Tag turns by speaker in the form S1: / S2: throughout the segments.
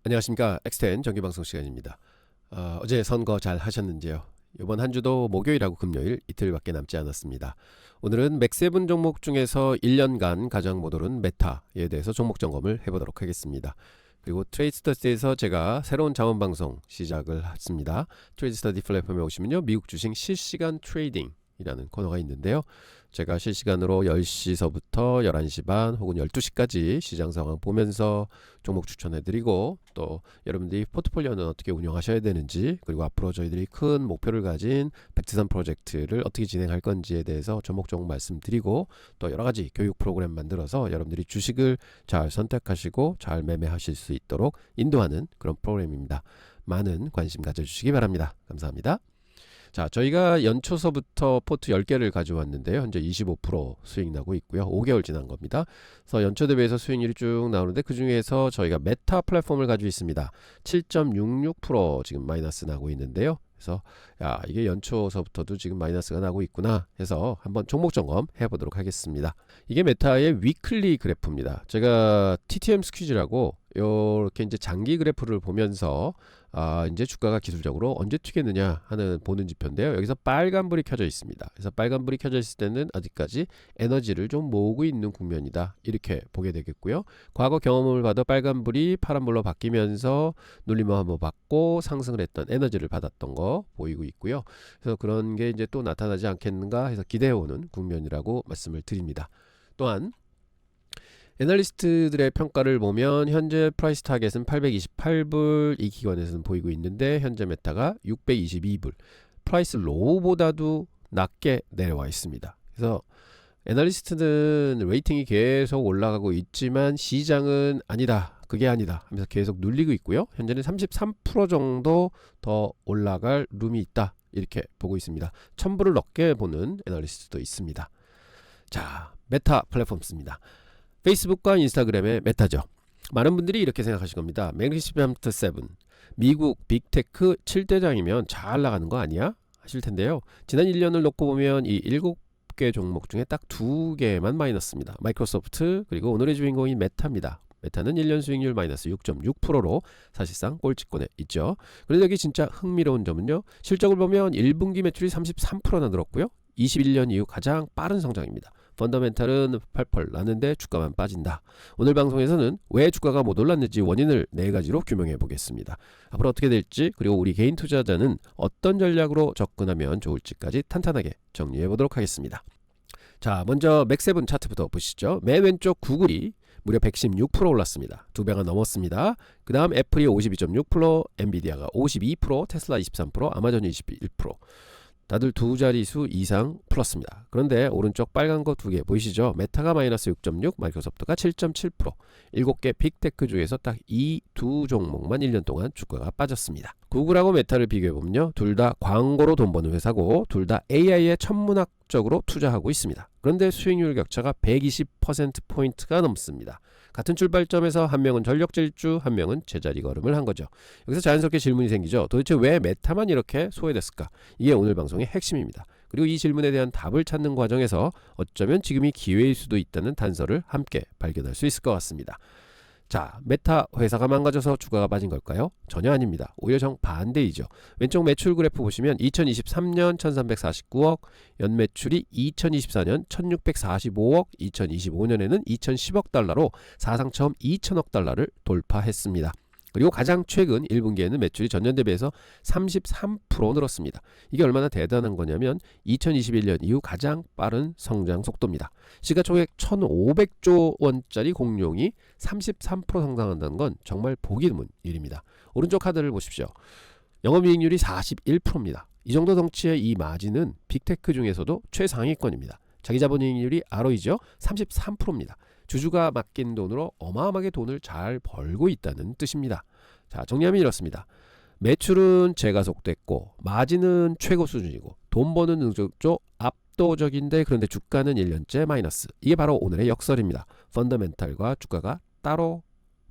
S1: 안녕하십니까. 엑스텐 정규방송 시간입니다. 어제 선거 잘 하셨는지요? 이번 한 주도 목요일하고 금요일 이틀밖에 남지 않았습니다. 오늘은 맥세븐 종목 중에서 1년간 가장 못 오른 메타에 대해서 종목 점검을 해보도록 하겠습니다. 그리고 트레이드스터디에서 제가 새로운 자원방송 시작을 했습니다. 트레이드스터디 플랫폼에 오시면요, 미국 주식 실시간 트레이딩 이라는 코너가 있는데요. 제가 실시간으로 10시서부터 11시 반 혹은 12시까지 시장 상황 보면서 종목 추천해드리고, 또 여러분들이 포트폴리오는 어떻게 운영하셔야 되는지, 그리고 앞으로 저희들이 큰 목표를 가진 백두산 프로젝트를 어떻게 진행할 건지에 대해서 조목조목 말씀드리고, 또 여러가지 교육 프로그램 만들어서 여러분들이 주식을 잘 선택하시고 잘 매매하실 수 있도록 인도하는 그런 프로그램입니다. 많은 관심 가져주시기 바랍니다. 감사합니다. 자, 저희가 연초서부터 포트 10개를 가져왔는데요. 현재 25% 수익 나고 있고요. 5개월 지난 겁니다. 그래서 연초 대비해서 수익률이 쭉 나오는데, 그 중에서 저희가 메타 플랫폼을 가지고 있습니다. 7.66% 지금 마이너스 나고 있는데요. 그래서 이게 연초서부터도 지금 마이너스가 나고 있구나 해서 한번 종목 점검 해보도록 하겠습니다. 이게 메타의 위클리 그래프입니다. 제가 TTM 스퀴즈라고 이렇게 이제 장기 그래프를 보면서 이제 주가가 기술적으로 언제 튀겠느냐 하는 보는 지표인데요. 여기서 빨간불이 켜져 있습니다. 그래서 빨간불이 켜져 있을 때는 아직까지 에너지를 좀 모으고 있는 국면이다, 이렇게 보게 되겠고요. 과거 경험을 봐도 빨간불이 파란불로 바뀌면서 눌림을 한번 받고 상승을 했던 에너지를 받았던 거 보이고 있고요. 그래서 그런 게 이제 또 나타나지 않겠는가 해서 기대해오는 국면이라고 말씀을 드립니다. 또한 애널리스트들의 평가를 보면 현재 프라이스 타겟은 828불 이 기관에서는 보이고 있는데, 현재 메타가 622불, 프라이스 로우보다도 낮게 내려와 있습니다. 그래서 애널리스트는 레이팅이 계속 올라가고 있지만 시장은 아니다, 그게 아니다 하면서 계속 눌리고 있고요. 현재는 33% 정도 더 올라갈 룸이 있다, 이렇게 보고 있습니다. 1000불을 넘게 보는 애널리스트도 있습니다. 자, 메타 플랫폼 씁니다. 페이스북과 인스타그램의 메타죠. 많은 분들이 이렇게 생각하실 겁니다. 매그니피센트 7, 미국 빅테크 7대장이면 잘 나가는 거 아니야? 하실 텐데요. 지난 1년을 놓고 보면 이 7개 종목 중에 딱 2개만 마이너스입니다. 마이크로소프트, 그리고 오늘의 주인공인 메타입니다. 메타는 1년 수익률 마이너스 6.6%로 사실상 꼴찌권에 있죠. 그런데 여기 진짜 흥미로운 점은요, 실적을 보면 1분기 매출이 33%나 늘었고요. 21년 이후 가장 빠른 성장입니다. 펀더멘탈은 펄펄 나는데 주가만 빠진다. 오늘 방송에서는 왜 주가가 못 올랐는지 원인을 4가지로 규명해 보겠습니다. 앞으로 어떻게 될지, 그리고 우리 개인 투자자는 어떤 전략으로 접근하면 좋을지까지 탄탄하게 정리해 보도록 하겠습니다. 자, 먼저 맥세븐 차트부터 보시죠. 맨 왼쪽 구글이 무려 116% 올랐습니다. 2배가 넘었습니다. 그 다음 애플이 52.6%, 엔비디아가 52%, 테슬라 23%, 아마존이 21%. 다들 두 자릿수 이상 플러스입니다. 그런데 오른쪽 빨간 거 2개 보이시죠? 메타가 마이너스 6.6, 마이크로소프트가 7.7%. 7개 빅테크 중에서 딱 이 두 종목만 1년 동안 주가가 빠졌습니다. 구글하고 메타를 비교해보면요, 둘 다 광고로 돈 버는 회사고 둘 다 AI에 천문학적으로 투자하고 있습니다. 그런데 수익률 격차가 120%포인트가 넘습니다. 같은 출발점에서 한 명은 전력 질주, 한 명은 제자리 걸음을 한 거죠. 여기서 자연스럽게 질문이 생기죠. 도대체 왜 메타만 이렇게 소외됐을까? 이게 오늘 방송의 핵심입니다. 그리고 이 질문에 대한 답을 찾는 과정에서 어쩌면 지금이 기회일 수도 있다는 단서를 함께 발견할 수 있을 것 같습니다. 자, 메타 회사가 망가져서 주가가 빠진 걸까요? 전혀 아닙니다. 오히려 정반대이죠. 왼쪽 매출 그래프 보시면 2023년 1349억, 연매출이 2024년 1645억, 2025년에는 2010억 달러로 사상 처음 2000억 달러를 돌파했습니다. 그리고 가장 최근 1분기에는 매출이 전년 대비해서 33% 늘었습니다. 이게 얼마나 대단한 거냐면 2021년 이후 가장 빠른 성장 속도입니다. 시가총액 1,500조 원짜리 공룡이 33% 성장한다는 건 정말 보기 드문 일입니다. 오른쪽 카드를 보십시오. 영업이익률이 41%입니다. 이 정도 덩치의 이 마진은 빅테크 중에서도 최상위권입니다. 자기자본이익률이 ROE죠. 33%입니다. 주주가 맡긴 돈으로 어마어마하게 돈을 잘 벌고 있다는 뜻입니다. 자, 정리하면 이렇습니다. 매출은 재가속됐고 마진은 최고 수준이고 돈 버는 능력도 압도적인데, 그런데 주가는 1년째 마이너스. 이게 바로 오늘의 역설입니다. 펀더멘탈과 주가가 따로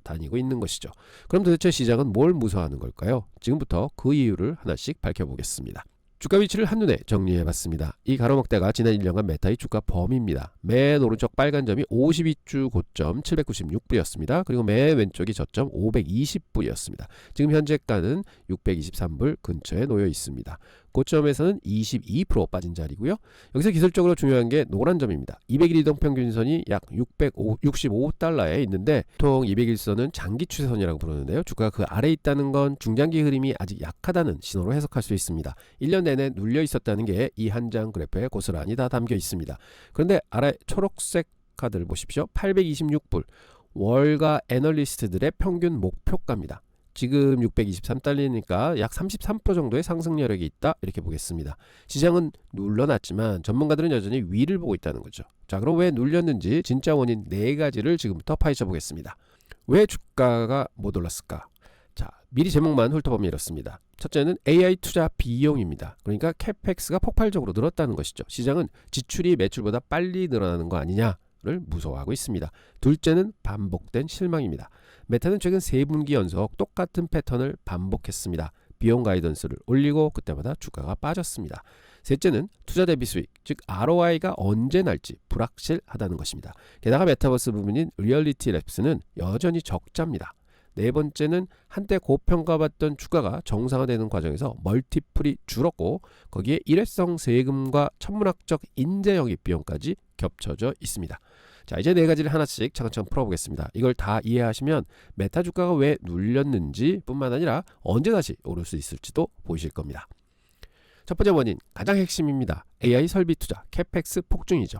S1: 다니고 있는 것이죠. 그럼 도대체 시장은 뭘 무서워하는 걸까요? 지금부터 그 이유를 하나씩 밝혀보겠습니다. 주가 위치를 한눈에 정리해봤습니다. 이 가로막대가 지난 1년간 메타의 주가 범위입니다. 맨 오른쪽 빨간 점이 52주 고점 796불이었습니다. 그리고 맨 왼쪽이 저점 520불이었습니다. 지금 현재가는 623불 근처에 놓여 있습니다. 고점에서는 22% 빠진 자리고요. 여기서 기술적으로 중요한 게 노란 점입니다. 200일 이동평균선이 약 665달러에 있는데 보통 200일선은 장기 추세선이라고 부르는데요. 주가가 그 아래에 있다는 건 중장기 흐름이 아직 약하다는 신호로 해석할 수 있습니다. 1년 내내 눌려 있었다는 게 이 한 장 그래프에 고스란히 다 담겨 있습니다. 그런데 아래 초록색 카드를 보십시오. 826불 월가 애널리스트들의 평균 목표가입니다. 지금 623달러니까 약 33% 정도의 상승 여력이 있다 이렇게 보겠습니다. 시장은 눌러놨지만 전문가들은 여전히 위를 보고 있다는 거죠. 자, 그럼 왜 눌렸는지 진짜 원인 4가지를 지금부터 파헤쳐 보겠습니다. 왜 주가가 못 올랐을까? 자, 미리 제목만 훑어보면 이렇습니다. 첫째는 AI 투자 비용입니다. 그러니까 캐펙스가 폭발적으로 늘었다는 것이죠. 시장은 지출이 매출보다 빨리 늘어나는 거 아니냐를 무서워하고 있습니다. 둘째는 반복된 실망입니다. 메타는 최근 3분기 연속 똑같은 패턴을 반복했습니다. 비용 가이던스를 올리고 그때마다 주가가 빠졌습니다. 셋째는 투자 대비 수익, 즉 ROI가 언제 날지 불확실하다는 것입니다. 게다가 메타버스 부분인 리얼리티 랩스는 여전히 적자입니다. 네 번째는 한때 고평가받던 주가가 정상화되는 과정에서 멀티플이 줄었고 거기에 일회성 세금과 천문학적 인재 영입 비용까지 겹쳐져 있습니다. 자, 이제 4가지를 하나씩 차근차근 풀어보겠습니다. 이걸 다 이해하시면 메타 주가가 왜 눌렸는지 뿐만 아니라 언제 다시 오를 수 있을지도 보이실 겁니다. 첫 번째 원인, 가장 핵심입니다. AI 설비 투자, 캐펙스 폭증이죠.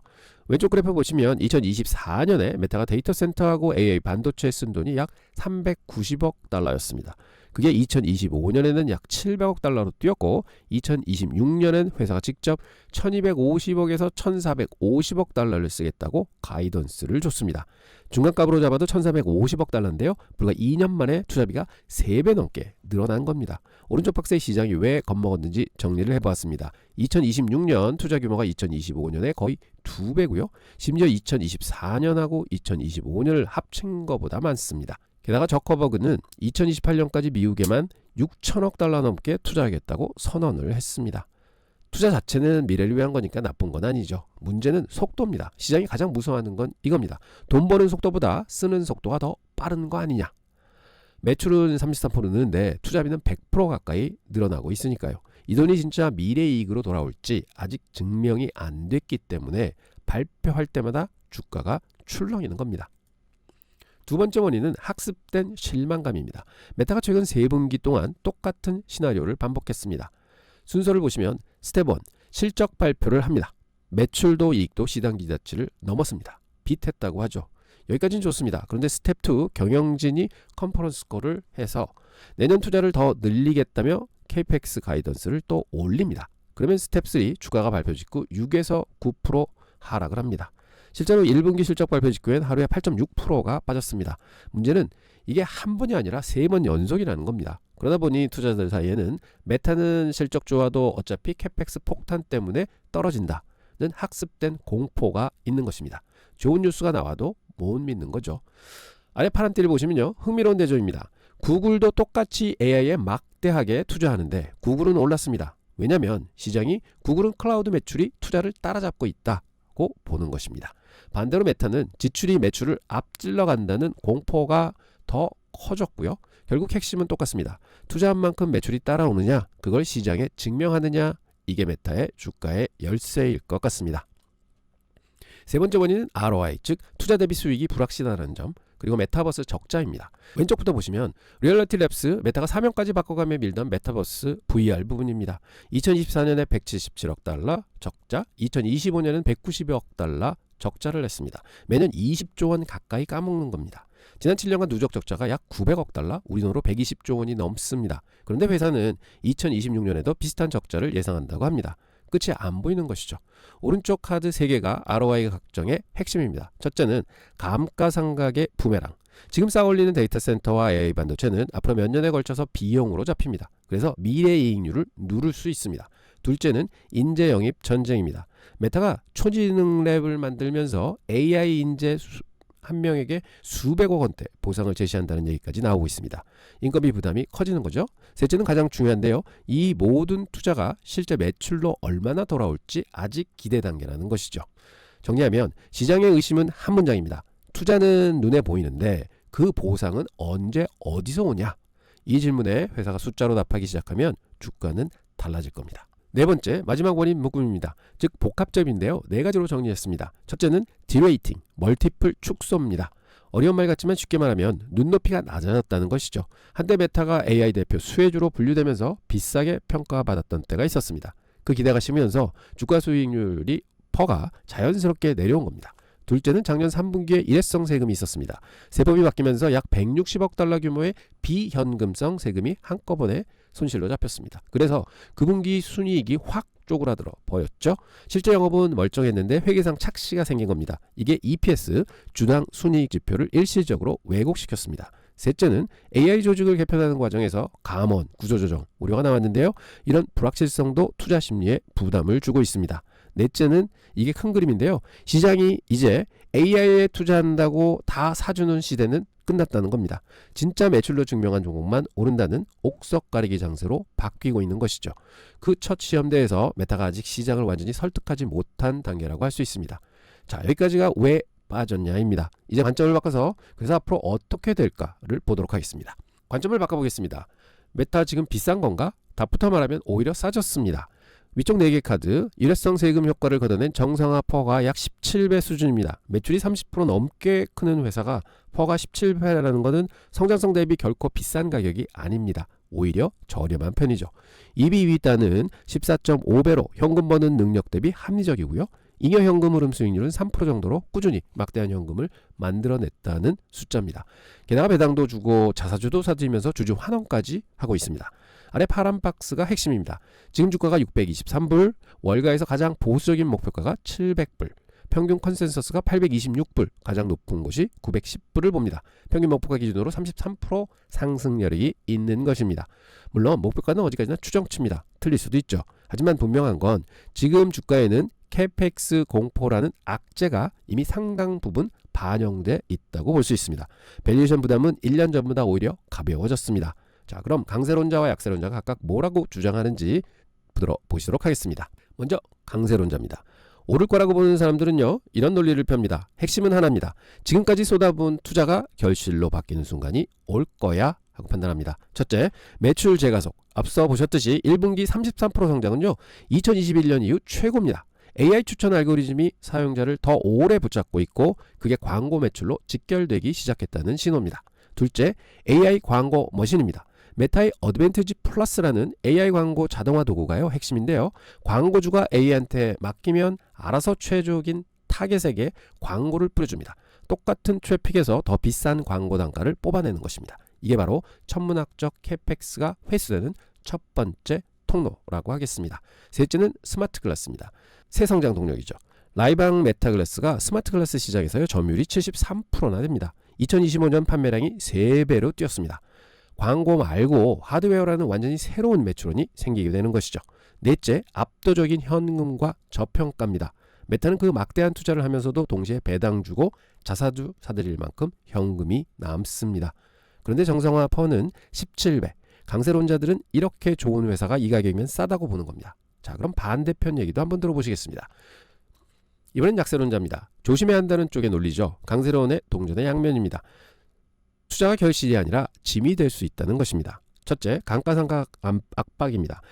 S1: 왼쪽 그래프 보시면 2024년에 메타가 데이터 센터하고 AI 반도체에 쓴 돈이 약 390억 달러였습니다. 그게 2025년에는 약 700억 달러로 뛰었고 2026년엔 회사가 직접 1250억에서 1450억 달러를 쓰겠다고 가이던스를 줬습니다. 중간값으로 잡아도 1450억 달러인데요. 불과 2년 만에 투자비가 3배 넘게 늘어난 겁니다. 오른쪽 박스의 시장이 왜 겁먹었는지 정리를 해보았습니다. 2026년 투자 규모가 2025년에 거의 2배고요. 심지어 2024년하고 2025년을 합친 것보다 많습니다. 게다가 저커버그는 2028년까지 미국에만 6천억 달러 넘게 투자하겠다고 선언을 했습니다. 투자 자체는 미래를 위한 거니까 나쁜 건 아니죠. 문제는 속도입니다. 시장이 가장 무서워하는 건 이겁니다. 돈 버는 속도보다 쓰는 속도가 더 빠른 거 아니냐. 매출은 33% 느는데 투자비는 100% 가까이 늘어나고 있으니까요. 이 돈이 진짜 미래 이익으로 돌아올지 아직 증명이 안 됐기 때문에 발표할 때마다 주가가 출렁이는 겁니다. 두 번째 원인은 학습된 실망감입니다. 메타가 최근 3분기 동안 똑같은 시나리오를 반복했습니다. 순서를 보시면 스텝 1, 실적 발표를 합니다. 매출도 이익도 시장 기대치를 넘었습니다. 빗했다고 하죠. 여기까지는 좋습니다. 그런데 스텝 2, 경영진이 컨퍼런스 콜을 해서 내년 투자를 더 늘리겠다며 캐펙스 가이던스를 또 올립니다. 그러면 스텝 3, 주가가 발표 직후 6에서 9% 하락을 합니다. 실제로 1분기 실적 발표 직후엔 하루에 8.6%가 빠졌습니다. 문제는 이게 한 번이 아니라 3번 연속이라는 겁니다. 그러다 보니 투자자들 사이에는 메타는 실적 좋아도 어차피 캐펙스 폭탄 때문에 떨어진다는 학습된 공포가 있는 것입니다. 좋은 뉴스가 나와도 못 믿는 거죠. 아래 파란 띠를 보시면요, 흥미로운 대조입니다. 구글도 똑같이 AI에 막대하게 투자하는데 구글은 올랐습니다. 왜냐하면 시장이 구글은 클라우드 매출이 투자를 따라잡고 있다고 보는 것입니다. 반대로 메타는 지출이 매출을 앞질러 간다는 공포가 더 커졌고요. 결국 핵심은 똑같습니다. 투자한 만큼 매출이 따라오느냐, 그걸 시장에 증명하느냐, 이게 메타의 주가의 열쇠일 것 같습니다. 세 번째 원인은 ROI, 즉 투자 대비 수익이 불확실하다는 점, 그리고 메타버스 적자입니다. 왼쪽부터 보시면 리얼리티 랩스, 메타가 사명까지 바꿔가며 밀던 메타버스 VR 부분입니다. 2024년에 177억 달러 적자, 2025년엔 190억 달러 적자를 냈습니다. 매년 20조 원 가까이 까먹는 겁니다. 지난 7년간 누적 적자가 약 900억 달러, 우리 돈으로 120조 원이 넘습니다. 그런데 회사는 2026년에도 비슷한 적자를 예상한다고 합니다. 끝이 안 보이는 것이죠. 오른쪽 카드 3개가 ROI 각정의 핵심입니다. 첫째는 감가상각의 부메랑. 지금 쌓아올리는 데이터 센터와 AI 반도체는 앞으로 몇 년에 걸쳐서 비용으로 잡힙니다. 그래서 미래 이익률을 누를 수 있습니다. 둘째는 인재 영입 전쟁입니다. 메타가 초지능 랩을 만들면서 AI 인재 한 명에게 수백억 원대 보상을 제시한다는 얘기까지 나오고 있습니다. 인건비 부담이 커지는 거죠. 셋째는 가장 중요한데요. 이 모든 투자가 실제 매출로 얼마나 돌아올지 아직 기대 단계라는 것이죠. 정리하면 시장의 의심은 한 문장입니다. 투자는 눈에 보이는데 그 보상은 언제 어디서 오냐? 이 질문에 회사가 숫자로 답하기 시작하면 주가는 달라질 겁니다. 네 번째, 마지막 원인 묶음입니다. 즉 복합점인데요. 네 가지로 정리했습니다. 첫째는 디레이팅, 멀티플 축소입니다. 어려운 말 같지만 쉽게 말하면 눈높이가 낮아졌다는 것이죠. 한때 메타가 AI 대표 수혜주로 분류되면서 비싸게 평가받았던 때가 있었습니다. 그 기대가 심으면서 주가 수익률이 퍼가 자연스럽게 내려온 겁니다. 둘째는 작년 3분기에 일회성 세금이 있었습니다. 세법이 바뀌면서 약 160억 달러 규모의 비현금성 세금이 한꺼번에 손실로 잡혔습니다. 그래서 그 분기 순이익이 확 쪼그라들어 보였죠. 실제 영업은 멀쩡했는데 회계상 착시가 생긴 겁니다. 이게 EPS, 주당 순이익 지표를 일시적으로 왜곡시켰습니다. 셋째는 AI 조직을 개편하는 과정에서 감원, 구조조정 우려가 나왔는데요. 이런 불확실성도 투자 심리에 부담을 주고 있습니다. 넷째는 이게 큰 그림인데요. 시장이 이제 AI에 투자한다고 다 사주는 시대는 끝났다는 겁니다. 진짜 매출로 증명한 종목만 오른다는 옥석 가리기 장세로 바뀌고 있는 것이죠. 그 첫 시험대에서 메타가 아직 시장을 완전히 설득하지 못한 단계라고 할 수 있습니다. 자, 여기까지가 왜 빠졌냐입니다. 이제 관점을 바꿔서 그래서 앞으로 어떻게 될까를 보도록 하겠습니다. 관점을 바꿔보겠습니다. 메타 지금 비싼 건가? 답부터 말하면 오히려 싸졌습니다. 위쪽 4개 카드, 일회성 세금 효과를 걷어낸 정상화 퍼가 약 17배 수준입니다. 매출이 30% 넘게 크는 회사가 퍼가 17배라는 것은 성장성 대비 결코 비싼 가격이 아닙니다. 오히려 저렴한 편이죠. EBIBDA는 14.5배로 현금 버는 능력 대비 합리적이고요. 잉여 현금 흐름 수익률은 3% 정도로 꾸준히 막대한 현금을 만들어냈다는 숫자입니다. 게다가 배당도 주고 자사주도 사들이면서 주주 환원까지 하고 있습니다. 아래 파란 박스가 핵심입니다. 지금 주가가 623불, 월가에서 가장 보수적인 목표가가 700불, 평균 컨센서스가 826불, 가장 높은 곳이 910불을 봅니다. 평균 목표가 기준으로 33% 상승력이 있는 것입니다. 물론 목표가는 어디까지나 추정치입니다. 틀릴 수도 있죠. 하지만 분명한 건 지금 주가에는 캐펙스 공포라는 악재가 이미 상당 부분 반영돼 있다고 볼 수 있습니다. 밸류에이션 부담은 1년 전보다 오히려 가벼워졌습니다. 자, 그럼 강세론자와 약세론자가 각각 뭐라고 주장하는지 들어보시도록 하겠습니다. 먼저 강세론자입니다. 오를 거라고 보는 사람들은요, 이런 논리를 펴니다. 핵심은 하나입니다. 지금까지 쏟아부은 투자가 결실로 바뀌는 순간이 올 거야 하고 판단합니다. 첫째, 매출 재가속. 앞서 보셨듯이 1분기 33% 성장은요, 2021년 이후 최고입니다. AI 추천 알고리즘이 사용자를 더 오래 붙잡고 있고 그게 광고 매출로 직결되기 시작했다는 신호입니다. 둘째, AI 광고 머신입니다. 메타의 어드밴티지 플러스라는 AI 광고 자동화 도구가요 핵심인데요. 광고주가 AI한테 맡기면 알아서 최적인 타겟에게 광고를 뿌려줍니다. 똑같은 트래픽에서 더 비싼 광고 단가를 뽑아내는 것입니다. 이게 바로 천문학적 캐펙스가 회수되는 첫 번째 통로라고 하겠습니다. 셋째는 스마트 글라스입니다. 새 성장 동력이죠. 라이방 메타글라스가 스마트 글라스 시장에서요 점유율이 73%나 됩니다. 2025년 판매량이 3배로 뛰었습니다. 광고 말고 하드웨어라는 완전히 새로운 매출원이 생기게 되는 것이죠. 넷째, 압도적인 현금과 저평가입니다. 메타는 그 막대한 투자를 하면서도 동시에 배당 주고 자사주 사들일 만큼 현금이 남습니다. 그런데 정상화 퍼는 17배. 강세론자들은 이렇게 좋은 회사가 이 가격이면 싸다고 보는 겁니다. 자, 그럼 반대편 얘기도 한번 들어보시겠습니다. 이번엔 약세론자입니다. 조심해야 한다는 쪽의 논리죠. 강세론의 동전의 양면입니다. 투자가 결실이 아니라 짐이 될 수 있다는 것입니다. 첫째, 감가상각 압박입니다.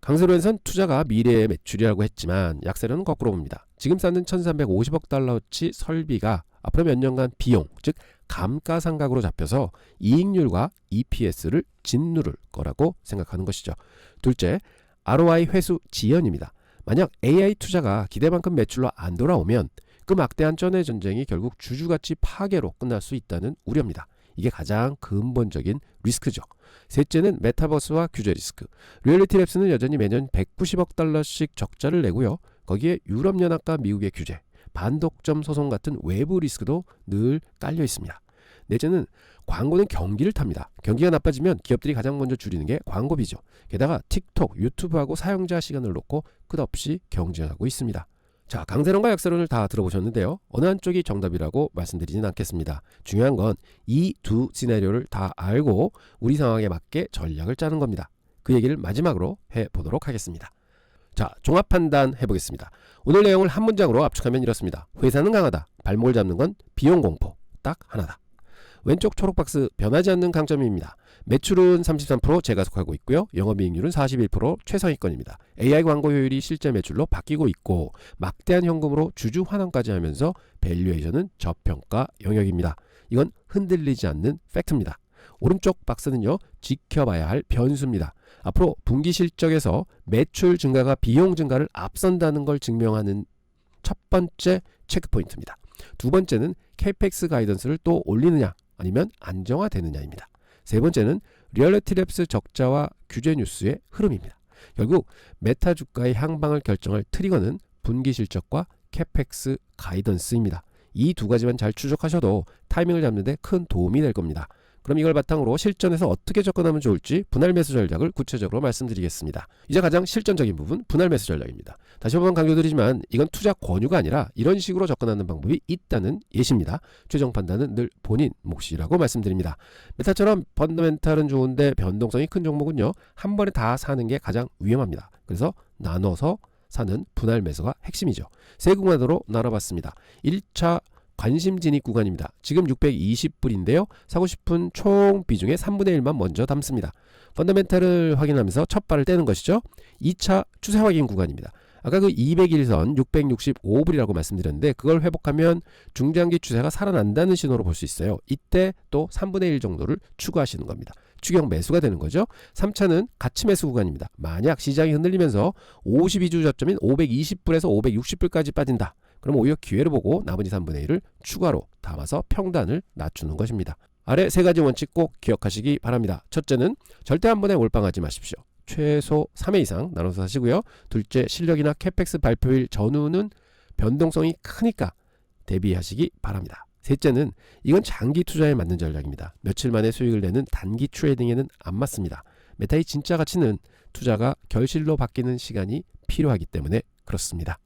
S1: 강세론에선 투자가 미래의 매출이라고 했지만 약세론은 거꾸로 봅니다. 지금 쌓는 1350억 달러치 설비가 앞으로 몇 년간 비용, 즉 감가상각으로 잡혀서 이익률과 EPS를 짓누를 거라고 생각하는 것이죠. 둘째, ROI 회수 지연입니다. 만약 AI 투자가 기대만큼 매출로 안 돌아오면 그 막대한 전의 전쟁이 결국 주주가치 파괴로 끝날 수 있다는 우려입니다. 이게 가장 근본적인 리스크죠. 셋째는 메타버스와 규제 리스크. 리얼리티랩스는 여전히 매년 190억 달러씩 적자를 내고요. 거기에 유럽연합과 미국의 규제, 반독점 소송 같은 외부 리스크도 늘 깔려 있습니다. 넷째는 광고는 경기를 탑니다. 경기가 나빠지면 기업들이 가장 먼저 줄이는 게 광고비죠. 게다가 틱톡, 유튜브하고 사용자 시간을 놓고 끝없이 경쟁하고 있습니다. 자, 강세론과 약세론을 다 들어보셨는데요. 어느 한쪽이 정답이라고 말씀드리진 않겠습니다. 중요한 건 이 두 시나리오를 다 알고 우리 상황에 맞게 전략을 짜는 겁니다. 그 얘기를 마지막으로 해보도록 하겠습니다. 자, 종합 판단 해보겠습니다. 오늘 내용을 한 문장으로 압축하면 이렇습니다. 회사는 강하다. 발목을 잡는 건 비용 공포. 딱 하나다. 왼쪽 초록 박스 변하지 않는 강점입니다. 매출은 33% 재가속하고 있고요. 영업이익률은 41% 최상위권입니다. AI 광고 효율이 실제 매출로 바뀌고 있고 막대한 현금으로 주주 환원까지 하면서 밸류에이션은 저평가 영역입니다. 이건 흔들리지 않는 팩트입니다. 오른쪽 박스는요. 지켜봐야 할 변수입니다. 앞으로 분기 실적에서 매출 증가가 비용 증가를 앞선다는 걸 증명하는 첫 번째 체크포인트입니다. 두 번째는 캐펙스 가이던스를 또 올리느냐 아니면 안정화되느냐입니다. 세 번째는 리얼리티 랩스 적자와 규제 뉴스의 흐름입니다. 결국 메타 주가의 향방을 결정할 트리거는 분기 실적과 캐펙스 가이던스입니다. 이 두 가지만 잘 추적하셔도 타이밍을 잡는 데 큰 도움이 될 겁니다. 그럼 이걸 바탕으로 실전에서 어떻게 접근하면 좋을지 분할 매수 전략을 구체적으로 말씀드리겠습니다. 이제 가장 실전적인 부분 분할 매수 전략입니다. 다시 한번 강조드리지만 이건 투자 권유가 아니라 이런 식으로 접근하는 방법이 있다는 예시입니다. 최종 판단은 늘 본인 몫이라고 말씀드립니다. 메타처럼 펀더멘탈은 좋은데 변동성이 큰 종목은요. 한 번에 다 사는 게 가장 위험합니다. 그래서 나눠서 사는 분할 매수가 핵심이죠. 세 구간으로 나눠봤습니다. 1차 관심 진입 구간입니다. 지금 620불인데요. 사고 싶은 총 비중의 3분의 1만 먼저 담습니다. 펀더멘탈을 확인하면서 첫 발을 떼는 것이죠. 2차 추세 확인 구간입니다. 아까 그 200일선 665불이라고 말씀드렸는데 그걸 회복하면 중장기 추세가 살아난다는 신호로 볼 수 있어요. 이때 또 3분의 1 정도를 추가하시는 겁니다. 추경 매수가 되는 거죠. 3차는 가치 매수 구간입니다. 만약 시장이 흔들리면서 52주 저점인 520불에서 560불까지 빠진다. 그럼 오히려 기회를 보고 나머지 3분의 1을 추가로 담아서 평단을 낮추는 것입니다. 아래 세 가지 원칙 꼭 기억하시기 바랍니다. 첫째는 절대 한 번에 몰빵하지 마십시오. 최소 3회 이상 나눠서 하시고요. 둘째, 실력이나 캐펙스 발표일 전후는 변동성이 크니까 대비하시기 바랍니다. 셋째는 이건 장기 투자에 맞는 전략입니다. 며칠 만에 수익을 내는 단기 트레이딩에는 안 맞습니다. 메타의 진짜 가치는 투자가 결실로 바뀌는 시간이 필요하기 때문에 그렇습니다.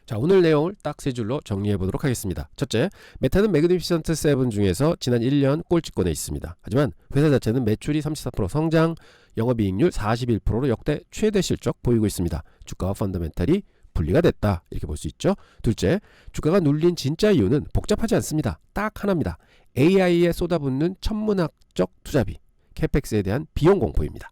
S1: 자, 오늘 내용을 딱 세 줄로 정리해 보도록 하겠습니다. 첫째, 메타는 매그니피션트 7 중에서 지난 1년 꼴찌권에 있습니다. 하지만 회사 자체는 매출이 34% 성장, 영업이익률 41%로 역대 최대 실적 보이고 있습니다. 주가와 펀더멘탈이 분리가 됐다 이렇게 볼 수 있죠. 둘째, 주가가 눌린 진짜 이유는 복잡하지 않습니다. 딱 하나입니다. AI에 쏟아붓는 천문학적 투자비, 캐펙스에 대한 비용 공포입니다.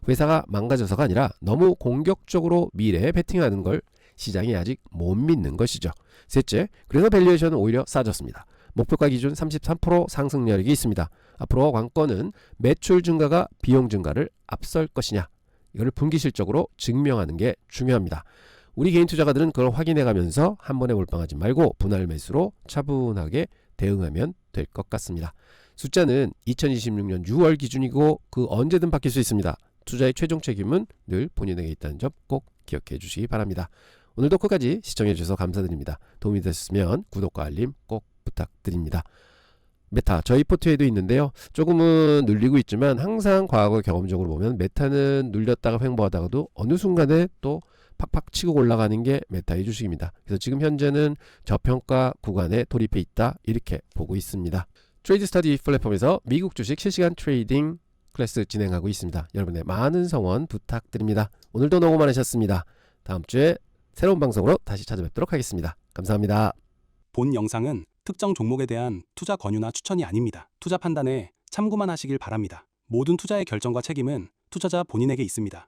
S1: 회사가 망가져서가 아니라 너무 공격적으로 미래에 베팅하는 걸 시장이 아직 못 믿는 것이죠. 셋째, 그래서 밸류에이션은 오히려 싸졌습니다. 목표가 기준 33% 상승력이 있습니다. 앞으로 관건은 매출 증가가 비용 증가를 앞설 것이냐, 이걸 분기 실적으로 증명하는 게 중요합니다. 우리 개인 투자가들은 그걸 확인해가면서 한 번에 몰빵하지 말고 분할 매수로 차분하게 대응하면 될 것 같습니다. 숫자는 2026년 6월 기준이고 그 언제든 바뀔 수 있습니다. 투자의 최종 책임은 늘 본인에게 있다는 점 꼭 기억해 주시기 바랍니다. 오늘도 끝까지 시청해 주셔서 감사드립니다. 도움이 되셨으면 구독과 알림 꼭 부탁드립니다. 메타 저희 포트에도 있는데요. 조금은 눌리고 있지만 항상 과거 경험적으로 보면 메타는 눌렸다가 횡보하다가도 어느 순간에 또 팍팍 치고 올라가는 게 메타의 주식입니다. 그래서 지금 현재는 저평가 구간에 돌입해 있다 이렇게 보고 있습니다. 트레이드 스터디 플랫폼에서 미국 주식 실시간 트레이딩 클래스 진행하고 있습니다. 여러분의 많은 성원 부탁드립니다. 오늘도 너무 많으셨습니다. 다음 주에 새로운 방송으로 다시 찾아뵙도록 하겠습니다. 감사합니다.
S2: 본 영상은 특정 종목에 대한 투자 권유나 추천이 아닙니다. 투자 판단에 참고만 하시길 바랍니다. 모든 투자의 결정과 책임은 투자자 본인에게 있습니다.